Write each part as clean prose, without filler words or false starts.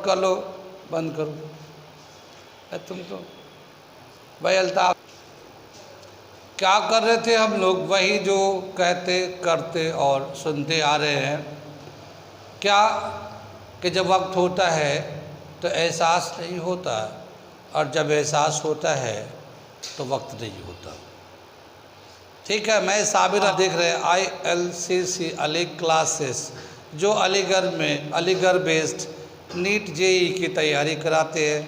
कर लो, बंद करो। तुम तो भाई अल्ताफ क्या कर रहे थे? हम लोग वही जो कहते करते और सुनते आ रहे हैं, क्या कि जब वक्त होता है तो एहसास नहीं होता, और जब एहसास होता है तो वक्त नहीं होता। ठीक है, मैं साबिरा देख रहे हैं ILCC अली क्लासेस, जो अलीगढ़ में अलीगढ़ बेस्ड नीट JEE की तैयारी कराते हैं,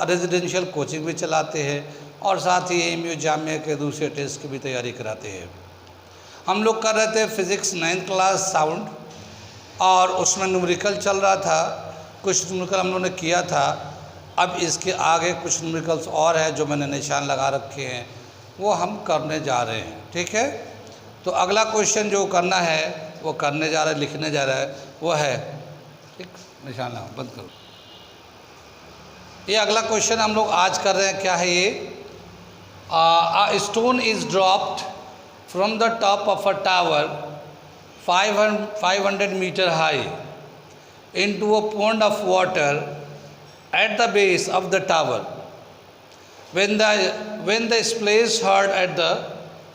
रेजिडेंशियल कोचिंग भी चलाते हैं, और साथ ही AMU जामिया के दूसरे टेस्ट की भी तैयारी कराते हैं। हम लोग कर रहे थे फिज़िक्स 9th क्लास साउंड, और उसमें न्यूमेरिकल चल रहा था। कुछ न्यूमेरिकल हम लोगों ने किया था। अब इसके आगे कुछ न्यूमेरिकल्स और हैं जो मैंने निशान लगा रखे हैं, वो हम करने जा रहे हैं। ठीक है, तो अगला क्वेश्चन जो करना है वो करने जा रहा है, लिखने जा रहा है, वो है, ठीक, निशान लगा, बंद करो। ये अगला क्वेश्चन हम लोग आज कर रहे हैं। क्या है ये? A stone is dropped from the top of a tower 500 meter high into a pond of water at the base of the tower. When the splash heard at the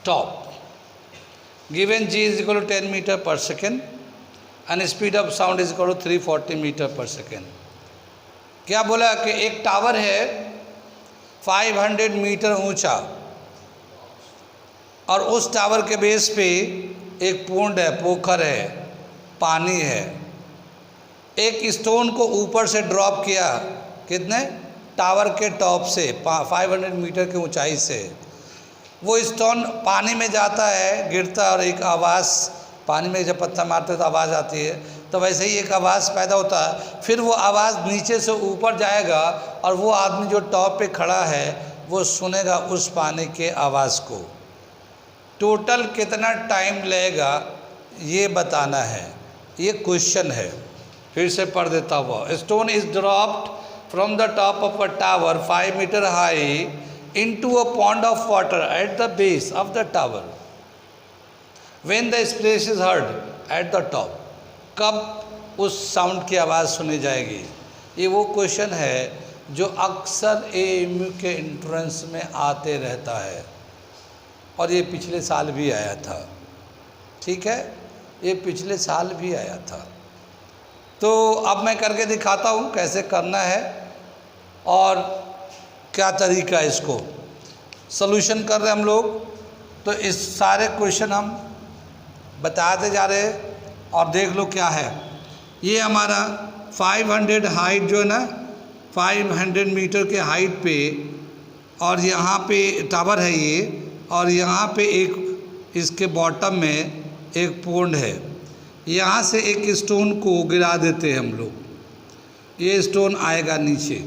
top, given G is equal to 10 meter per second and speed of sound is equal to 340 meter per second. क्या बोला कि एक tower है 500 metre ऊंचा, और उस tower के base पे एक पोंड है, पोखर है, पानी है। एक स्टोन को ऊपर से ड्रॉप किया, कितने? टावर के टॉप से 500 मीटर की ऊंचाई से। वो स्टोन पानी में जाता है, गिरता, और एक आवाज़, पानी में जब पत्थर मारते तो आवाज़ आती है, तो वैसे ही एक आवाज़ पैदा होता है। फिर वो आवाज़ नीचे से ऊपर जाएगा, और वो आदमी जो टॉप पे खड़ा है वो सुनेगा उस पानी के आवाज़ को। टोटल कितना टाइम लगेगा ये बताना है, ये क्वेश्चन है। फिर से पढ़ देता हुआ। Stone is dropped from the top of a tower 5 metre high into a pond of water at the base of the tower. When the splash is heard at the top, कब उस sound की आवाज़ सुनी जाएगी? ये वो question है जो अक्सर AMU के एंट्रेंस में आते रहता है, और ये पिछले साल भी आया था। ठीक है, ये पिछले साल भी आया था। तो अब मैं करके दिखाता हूँ कैसे करना है और क्या तरीका है। इसको सॉल्यूशन कर रहे हैं हम लोग, तो इस सारे क्वेश्चन हम बताते जा रहे हैं, और देख लो क्या है। ये हमारा 500 हाइट जो है ना, 500 मीटर के हाइट पे, और यहाँ पे टावर है ये, और यहाँ पे एक इसके बॉटम में एक पोंड है। यहाँ से एक स्टोन को गिरा देते हैं हम लोग। ये स्टोन आएगा नीचे,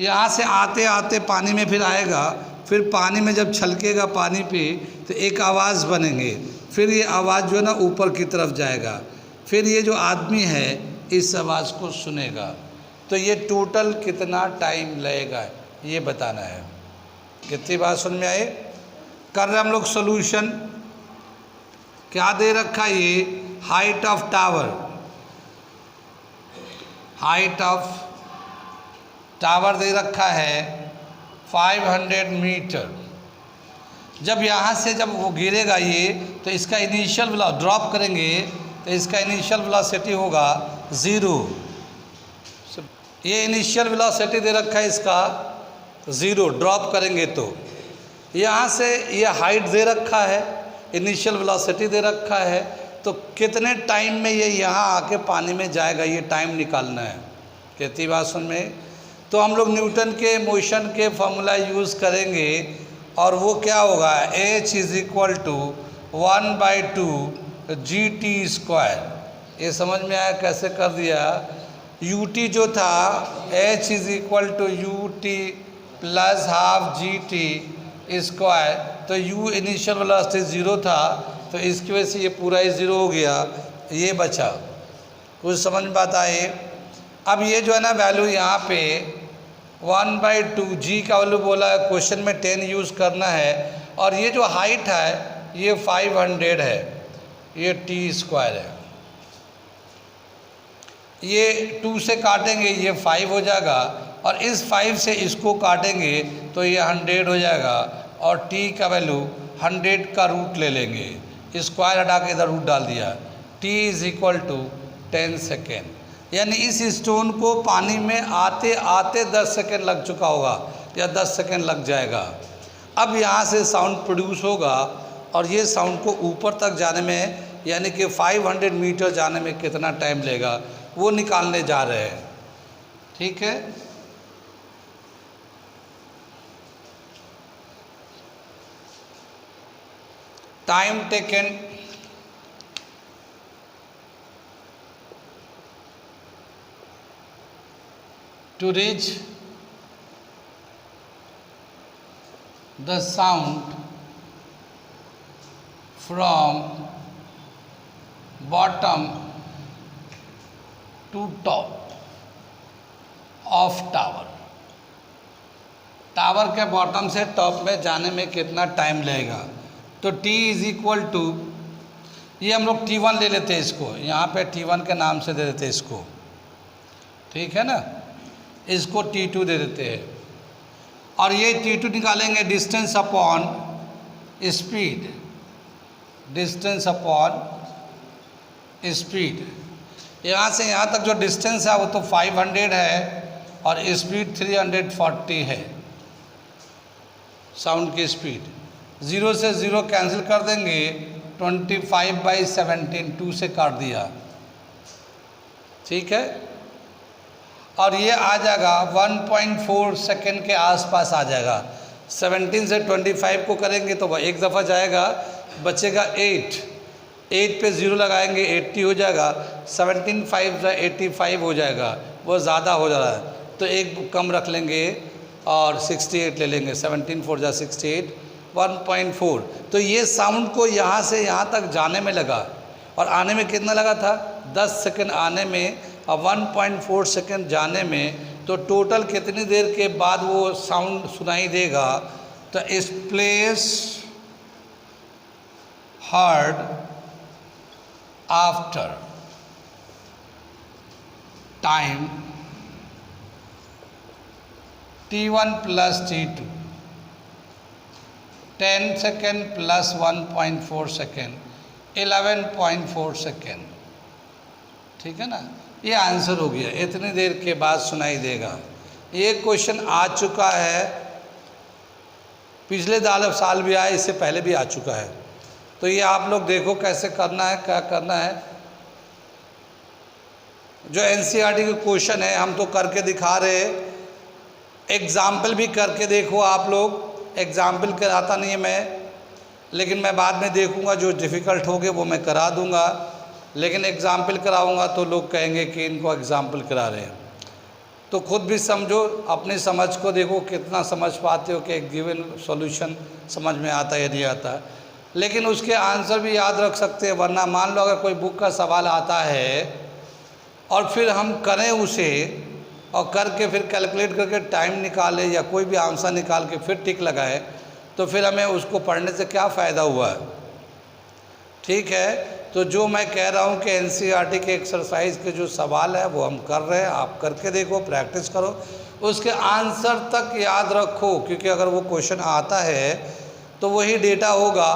यहाँ से आते आते पानी में फिर आएगा, फिर पानी में जब छलकेगा पानी पे तो एक आवाज़ बनेंगे, फिर ये आवाज़ जो है ना ऊपर की तरफ जाएगा, फिर ये जो आदमी है इस आवाज़ को सुनेगा। तो ये टोटल कितना टाइम लगेगा ये बताना है। कितनी बात सुन में आए? कर रहे हम लोग सॉल्यूशन। क्या दे रखा ये? Height of tower, height of tower दे रखा है 500 मीटर। जब यहाँ से जब वो गिरेगा ये, तो इसका इनिशियल वेलोसिटी ड्रॉप करेंगे तो इसका इनिशियल वेलोसिटी होगा 0। ये इनिशियल वेलोसिटी दे रखा है इसका 0, ड्रॉप करेंगे तो यहाँ से ये हाइट दे रखा है, इनिशियल वेलोसिटी दे रखा है, तो कितने टाइम में ये यहाँ आके पानी में जाएगा ये टाइम निकालना है। कितनी बात सुन में? तो हम लोग न्यूटन के मोशन के फॉर्मूला यूज़ करेंगे, और वो क्या होगा? H is equal to 1/2 GT²। ये समझ में आया कैसे कर दिया? UT जो था H is equal to UT plus half GT²। तो U इनिशियल वेलोसिटी 0 था, तो इसकी वजह से ये पूरा ही 0 हो गया, ये बचा। कुछ समझ में बात आए? अब ये जो है ना वैल्यू यहाँ पे 1/2 G का वैल्यू बोला है, क्वेश्चन में 10 यूज़ करना है, और ये जो हाइट है ये 500 है, ये T² है। ये 2 से काटेंगे ये 5 हो जाएगा, और इस 5 से इसको काटेंगे तो ये 100 हो जाएगा, और t का वैल्यू 100 का रूट ले लेंगे, स्क्वायर हटा के इधर रूट डाल दिया, t is equal to 10 second. यानी इस स्टोन को पानी में आते आते 10 सेकेंड लग चुका होगा या 10 सेकेंड लग जाएगा। अब यहाँ से साउंड प्रोड्यूस होगा, और ये साउंड को ऊपर तक जाने में यानी कि 500 मीटर जाने में कितना टाइम लेगा वो निकालने जा रहे हैं। ठीक है, time taken to reach the sound from bottom to top of tower। Tower के बॉटम से टॉप में जाने में कितना टाइम लगेगा? तो t इज़ इक्वल टू, ये हम लोग t1 ले लेते हैं, इसको यहाँ पे t1 के नाम से दे देते हैं इसको, ठीक है ना, इसको t2 दे देते हैं, और ये t2 निकालेंगे distance upon speed, distance upon speed. यहाँ से यहाँ तक जो डिस्टेंस है वो तो 500 है, और स्पीड 340 है, साउंड की स्पीड। 0 से 0 कैंसिल कर देंगे, 25/17 2 से काट दिया, ठीक है, और ये आ जाएगा 1.4 सेकेंड के आसपास आ जाएगा। 17 से 25 को करेंगे तो वह एक दफ़ा जाएगा, बचेगा 8 पे 0 लगाएंगे 80 हो जाएगा, 17 5 से 85 हो जाएगा, वो ज़्यादा हो जा रहा है तो एक कम रख लेंगे और 68 ले लेंगे, 17 4 जा 68, 1.4। तो ये साउंड को यहाँ से यहाँ तक जाने में लगा, और आने में कितना लगा था? 10 सेकेंड आने में और 1.4 सेकेंड जाने में। तो टोटल कितनी देर के बाद वो साउंड सुनाई देगा? तो इस place heard after time t1 plus t2, 10 second plus 1.4 second, 11.4 second, ठीक है ना। ये आंसर हो गया, इतनी देर के बाद सुनाई देगा। ये क्वेश्चन आ चुका है, पिछले साल भी आया, इससे पहले भी आ चुका है। तो ये आप लोग देखो कैसे करना है, क्या करना है। जो एनसीईआरटी के क्वेश्चन है हम तो करके दिखा रहे हैं, एग्जाम्पल भी करके देखो आप लोग। एग्जाम्पल कराता नहीं है मैं, लेकिन मैं बाद में देखूंगा जो डिफ़िकल्ट होंगे वो मैं करा दूंगा, लेकिन एग्जाम्पल कराऊंगा तो लोग कहेंगे कि इनको एग्जाम्पल करा रहे हैं। तो खुद भी समझो, अपनी समझ को देखो कितना समझ पाते हो कि एक गिवन सॉल्यूशन समझ में आता है या नहीं आता। लेकिन उसके आंसर भी याद रख सकते हैं, वरना मान लो अगर कोई बुक का सवाल आता है और फिर हम करें उसे और करके फिर कैलकुलेट करके टाइम निकाले या कोई भी आंसर निकाल के फिर टिक लगाए, तो फिर हमें उसको पढ़ने से क्या फ़ायदा हुआ है। ठीक है, तो जो मैं कह रहा हूँ कि एनसीईआरटी के एक्सरसाइज के जो सवाल है वो हम कर रहे हैं, आप करके देखो, प्रैक्टिस करो, उसके आंसर तक याद रखो, क्योंकि अगर वो क्वेश्चन आता है तो वही डेटा होगा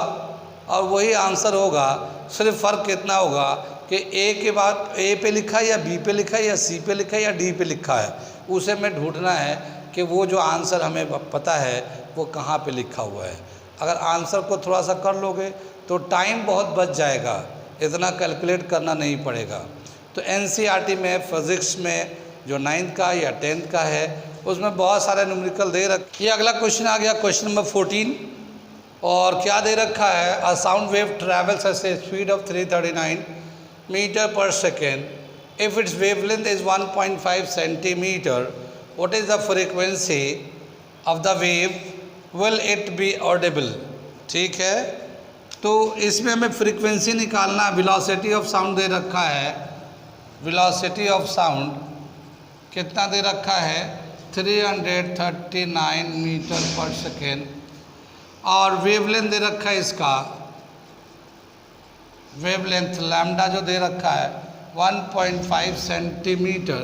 और वही आंसर होगा। सिर्फ फ़र्क कितना होगा कि ए के बाद ए पे लिखा है या बी पे लिखा है या सी पे लिखा है या डी पे लिखा है, उसे में ढूंढना है कि वो जो आंसर हमें पता है वो कहाँ पे लिखा हुआ है। अगर आंसर को थोड़ा सा कर लोगे तो टाइम बहुत बच जाएगा, इतना कैलकुलेट करना नहीं पड़ेगा। तो एनसीईआरटी में फिज़िक्स में जो 9th का या 10th का है उसमें बहुत सारे न्यूमेरिकल दे रखे। ये अगला क्वेश्चन आ गया, क्वेश्चन नंबर 14, और क्या दे रखा है? A sound wave travels at a speed of 339 metre per second if its wavelength is 1.5 centimetre, what is the frequency of the wave, will it be audible. ठीक है, तो इसमें हमें फ्रीक्वेंसी निकालना है। वेलोसिटी ऑफ साउंड दे रखा है, velocity of sound कितना दे रखा है? 339 मीटर पर सेकेंड, और वेवलेंथ दे रखा है इसका, वेवलेंथ लैम्डा जो दे रखा है 1.5 सेंटीमीटर।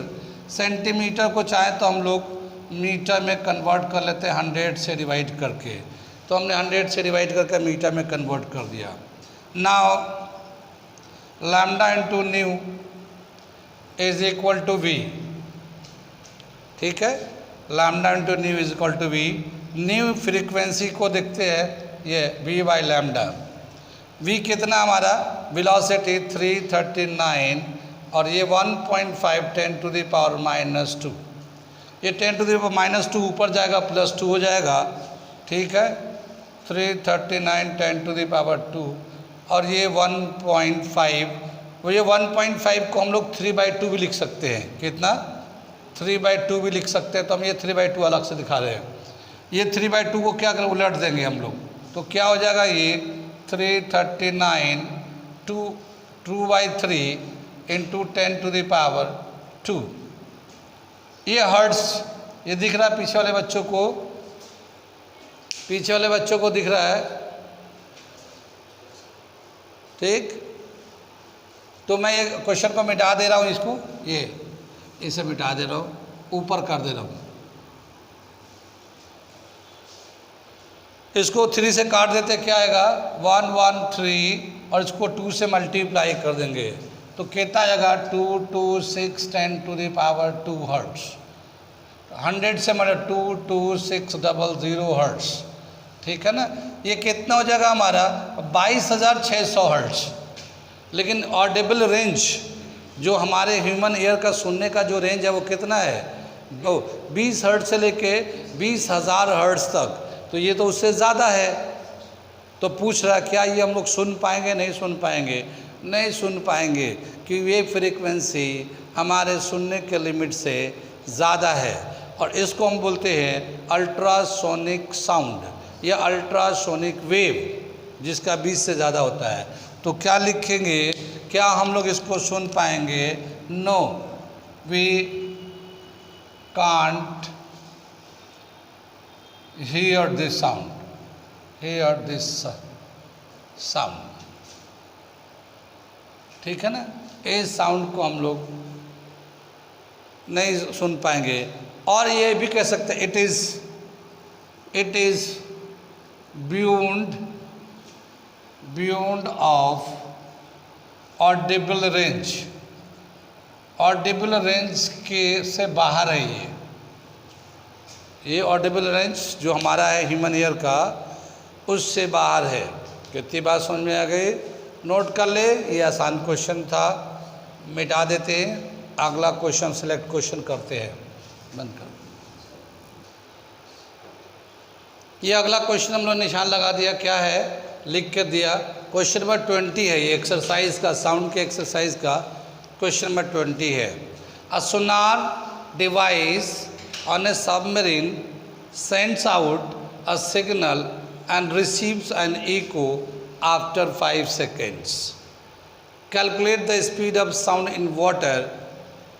सेंटीमीटर को चाहे तो हम लोग मीटर में कन्वर्ट कर लेते हैं 100 से डिवाइड करके, तो हमने 100 से डिवाइड करके मीटर में कन्वर्ट कर दिया। Now lambda into nu is equal to V, ठीक है, lambda into nu is equal to V. Nu frequency को देखते हैं, ये वी बाई लैम्डा। वी कितना हमारा, वेलोसिटी 339 और ये 1.5 10 टू द पावर -2। ये 10 टू द पावर -2 ऊपर जाएगा +2 हो जाएगा, ठीक है। 339 10 टू द पावर 2 और ये 1.5, वो ये 1.5 को हम लोग 3/2 भी लिख सकते हैं। कितना, 3/2 भी लिख सकते हैं। तो हम ये 3/2 अलग से दिखा रहे हैं। ये 3/2 को क्या करें, उलट देंगे हम लोग, तो क्या हो जाएगा, ये 339 2/3 इंटू 10 टू द पावर 2। ये हर्ट्स, ये दिख रहा है पीछे वाले बच्चों को, पीछे वाले बच्चों को दिख रहा है, ठीक। तो मैं ये क्वेश्चन को मिटा दे रहा हूँ, इसको ये इसे मिटा दे रहा हूँ, ऊपर कर दे रहा हूँ, इसको 3 से काट देते, क्या आएगा 113 और इसको 2 से मल्टीप्लाई कर देंगे तो कितना आएगा 226 10 टू द पावर 2 हर्ट्स। 100 से मतलब 22600 हर्ट्स, ठीक है ना। ये कितना हो जाएगा हमारा 22,600 हर्ट्ज। लेकिन ऑडिबल रेंज जो हमारे ह्यूमन ईयर का सुनने का जो रेंज है वो कितना है, वो 20 हर्ट्ज से लेके 20,000 हर्ट्ज तक, तो ये तो उससे ज़्यादा है। तो पूछ रहा क्या ये हम लोग सुन पाएंगे, नहीं सुन पाएंगे, नहीं सुन पाएंगे, क्योंकि ये फ्रीक्वेंसी हमारे सुनने के लिमिट से ज़्यादा है। और इसको हम बोलते हैं अल्ट्रासोनिक साउंड या अल्ट्रासोनिक वेव, जिसका 20 से ज़्यादा होता है। तो क्या लिखेंगे, क्या हम लोग इसको सुन पाएंगे, no we can't hear this sound, hear this sound, ठीक है ना। इस साउंड को हम लोग नहीं सुन पाएंगे। और ये भी कह सकते हैं it is beyond of Audible range, Audible range के से बाहर है ये ऑडिबल रेंज जो हमारा है ह्यूमन ईयर का, उससे बाहर है। कितनी बात समझ में आ गई, नोट कर ले, ये आसान क्वेश्चन था, मिटा देते हैं, अगला क्वेश्चन सिलेक्ट क्वेश्चन करते हैं, बंद कर। ये अगला क्वेश्चन हम लोग निशान लगा दिया, क्या है लिख के दिया, क्वेश्चन नंबर 20 है, ये एक्सरसाइज का, साउंड के एक्सरसाइज का क्वेश्चन नंबर 20 है। अ सोनार device on a submarine sends out a signal and receives an echo after 5 seconds. Calculate the speed of sound in water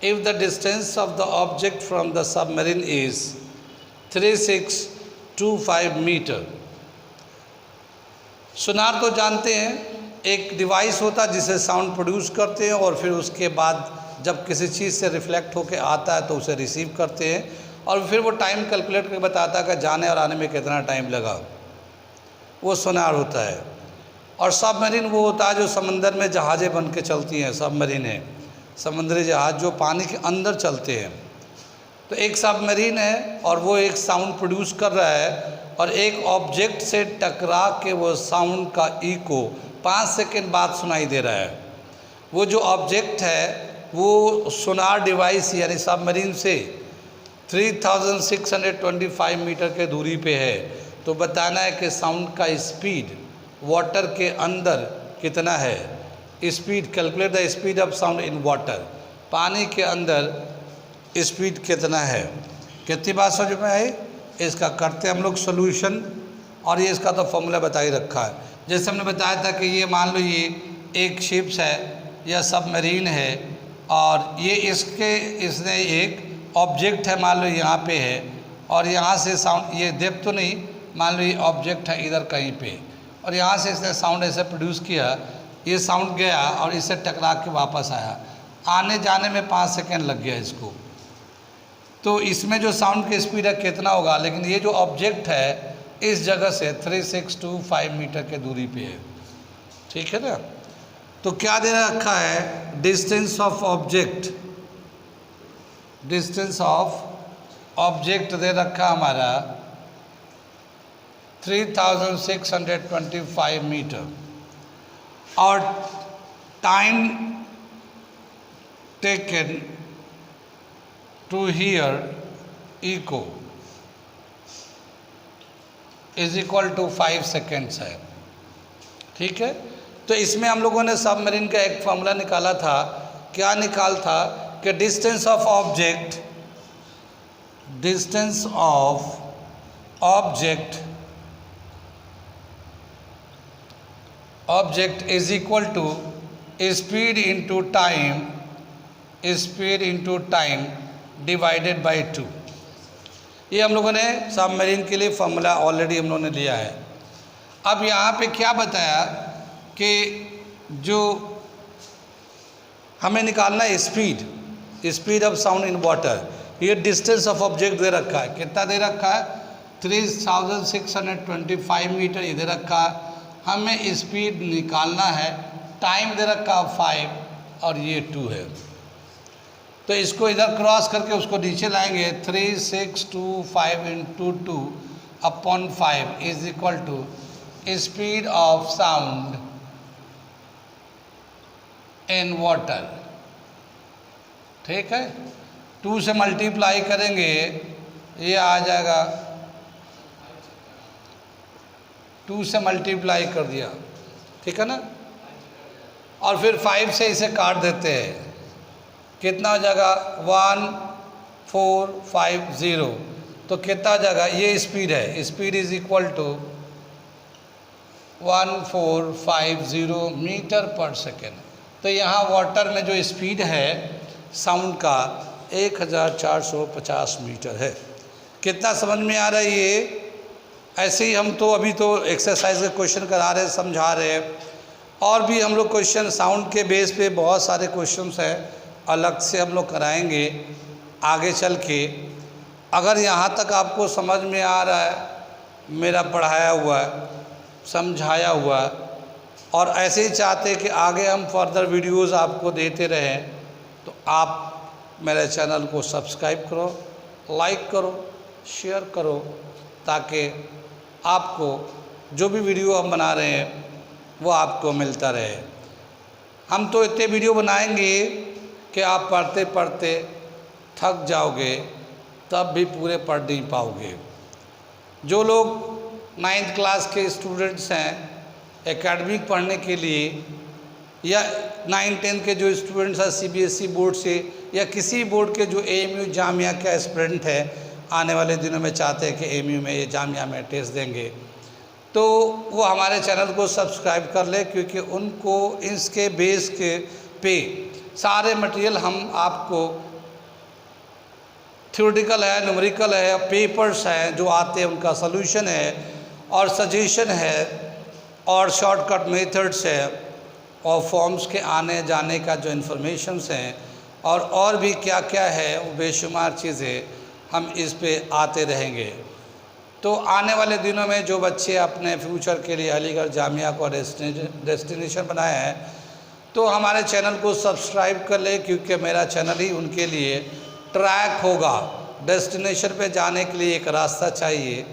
if the distance of the object from the submarine is 3625 meter. सोनार तो जानते हैं, एक device होता है जिसे sound produce करते हैं और फिर उसके बाद जब किसी चीज़ से रिफ्लेक्ट होकर आता है तो उसे रिसीव करते हैं और फिर वो टाइम कैलकुलेट करके बताता है कि जाने और आने में कितना टाइम लगा, वो सोनार होता है। और सबमरीन वो होता है जो समंदर में जहाज़ें बन के चलती हैं, सबमरीन है समुद्री जहाज़ जो पानी के अंदर चलते हैं। तो एक सबमरीन है और वो एक साउंड प्रोड्यूस कर रहा है और एक ऑब्जेक्ट से टकरा के वो साउंड का इको 5 सेकंड बाद सुनाई दे रहा है। वो जो ऑब्जेक्ट है वो सोनार डिवाइस यानी सबमरीन से 3625 मीटर के दूरी पे है। तो बताना है कि साउंड का स्पीड वाटर के अंदर कितना है, speed, calculate the speed of sound in water, पानी के अंदर स्पीड कितना है। कितनी बात समझ में आई, इसका करते हम लोग सोल्यूशन। और ये इसका तो फॉर्मूला बता ही रखा है, जैसे हमने बताया था कि ये मान लो ये एक शिप्स है या सबमरीन है और ये इसने एक ऑब्जेक्ट है, मान लो यहाँ पे है और यहाँ से साउंड, ये देख तो नहीं, मान लो ये ऑब्जेक्ट है इधर कहीं पे और यहाँ से इसने साउंड ऐसे प्रोड्यूस किया, ये साउंड गया और इससे टकरा के वापस आया। आने जाने में 5 सेकेंड लग गया इसको। तो इसमें जो साउंड की स्पीड है कितना होगा, लेकिन ये जो ऑब्जेक्ट है इस जगह से 3625 मीटर के दूरी पे है, ठीक है ना। तो क्या दे रखा है, distance of object, distance of object दे रखा हमारा 3625 मीटर, और time taken to hear echo is equal to 5 seconds है, ठीक है। तो इसमें हम लोगों ने सबमरीन का एक फॉर्मूला निकाला था, क्या निकाल था कि distance of object, distance of object is equal to speed into time, speed into time divided by 2। ये हम लोगों ने सबमरीन के लिए फॉर्मूला ऑलरेडी हम लोगों ने लिया है। अब यहाँ पे क्या बताया कि जो हमें निकालना है speed, speed of sound in water, ये डिस्टेंस ऑफ ऑब्जेक्ट दे रखा है, कितना दे रखा है 3625 मीटर ये दे रखा है। हमें स्पीड निकालना है, टाइम दे रखा 5 और ये 2 है। तो इसको इधर क्रॉस करके उसको नीचे लाएंगे, 3625 into 2 upon 5 is equal to speed of sound in water, ठीक है। 2 से मल्टीप्लाई करेंगे, ये आ जाएगा, 2 से मल्टीप्लाई कर दिया, ठीक है ना, और फिर 5 से इसे काट देते हैं, कितना हो जाएगा 1450। तो कितना हो जाएगा, ये स्पीड है, speed is equal to 1450 metre per second. तो यहाँ वाटर में जो स्पीड है साउंड का 1450 मीटर है। कितना समझ में आ रहा है ये? ऐसे ही हम तो अभी तो एक्सरसाइज के क्वेश्चन करा रहे हैं, समझा रहे हैं, और भी हम लोग क्वेश्चन साउंड के बेस पे बहुत सारे क्वेश्चंस हैं, अलग से हम लोग कराएंगे आगे चल के। अगर यहाँ तक आपको समझ में आ रहा है, मेरा पढ़ाया हुआ समझाया हुआ, और ऐसे ही चाहते कि आगे हम फर्दर वीडियोस आपको देते रहें, तो आप मेरे चैनल को सब्सक्राइब करो, लाइक करो, शेयर करो, ताकि आपको जो भी वीडियो हम बना रहे हैं वो आपको मिलता रहे। हम तो इतने वीडियो बनाएंगे कि आप पढ़ते पढ़ते थक जाओगे, तब भी पूरे पढ़ नहीं पाओगे। जो लोग 9th क्लास के स्टूडेंट्स हैं एकेडमिक पढ़ने के लिए, या 9-10 के जो स्टूडेंट्स हैं CBSE बोर्ड से या किसी बोर्ड के जो AMU जामिया के एस्पिरेंट है, आने वाले दिनों में चाहते हैं कि AMU में ये जामिया में टेस्ट देंगे, तो वो हमारे चैनल को सब्सक्राइब कर ले, क्योंकि उनको इसके बेस के पे सारे मटेरियल हम आपको थ्योरेटिकल है, न्यूमेरिकल है, पेपर्स हैं जो आते हैं उनका सॉल्यूशन है, और सजेशन है, और शॉर्टकट मेथड्स है, और फॉर्म्स के आने जाने का जो इन्फॉर्मेशंस हैं, और भी क्या क्या है, वो बेशुमार चीज़ें हम इस पे आते रहेंगे। तो आने वाले दिनों में जो बच्चे अपने फ्यूचर के लिए अलीगढ़ जामिया को डेस्टिनेशन बनाए हैं, तो हमारे चैनल को सब्सक्राइब कर ले, क्योंकि मेरा चैनल ही उनके लिए ट्रैक होगा। डेस्टिनेशन पे जाने के लिए एक रास्ता चाहिए,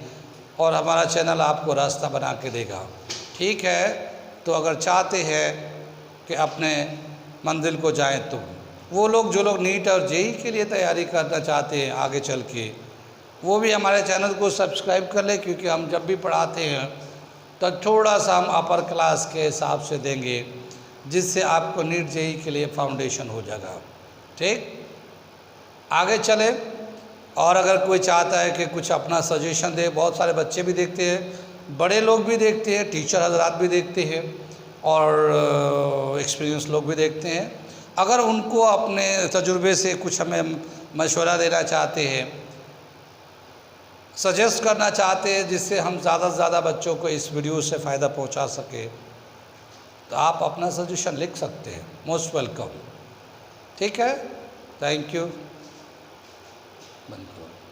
और हमारा चैनल आपको रास्ता बना के देगा, ठीक है। तो अगर चाहते हैं कि अपने मंजिल को जाएं, तो वो लोग जो लोग नीट और जेई के लिए तैयारी करना चाहते हैं आगे चल के, वो भी हमारे चैनल को सब्सक्राइब कर ले, क्योंकि हम जब भी पढ़ाते हैं तो थोड़ा सा हम अपर क्लास के हिसाब से देंगे, जिससे आपको नीट जेई के लिए फाउंडेशन हो जाएगा, ठीक। आगे चले, और अगर कोई चाहता है कि कुछ अपना सजेशन दे, बहुत सारे बच्चे भी देखते हैं, बड़े लोग भी देखते हैं, टीचर हजरात भी देखते हैं, और एक्सपीरियंस लोग भी देखते हैं। अगर उनको अपने तजुर्बे से कुछ हमें मशवरा देना चाहते हैं, सजेस्ट करना चाहते हैं, जिससे हम ज़्यादा से ज़्यादा बच्चों को इस वीडियो से फ़ायदा पहुंचा सके, तो आप अपना सजेशन लिख सकते हैं। Most welcome. ठीक है, थैंक यू, बंद करो।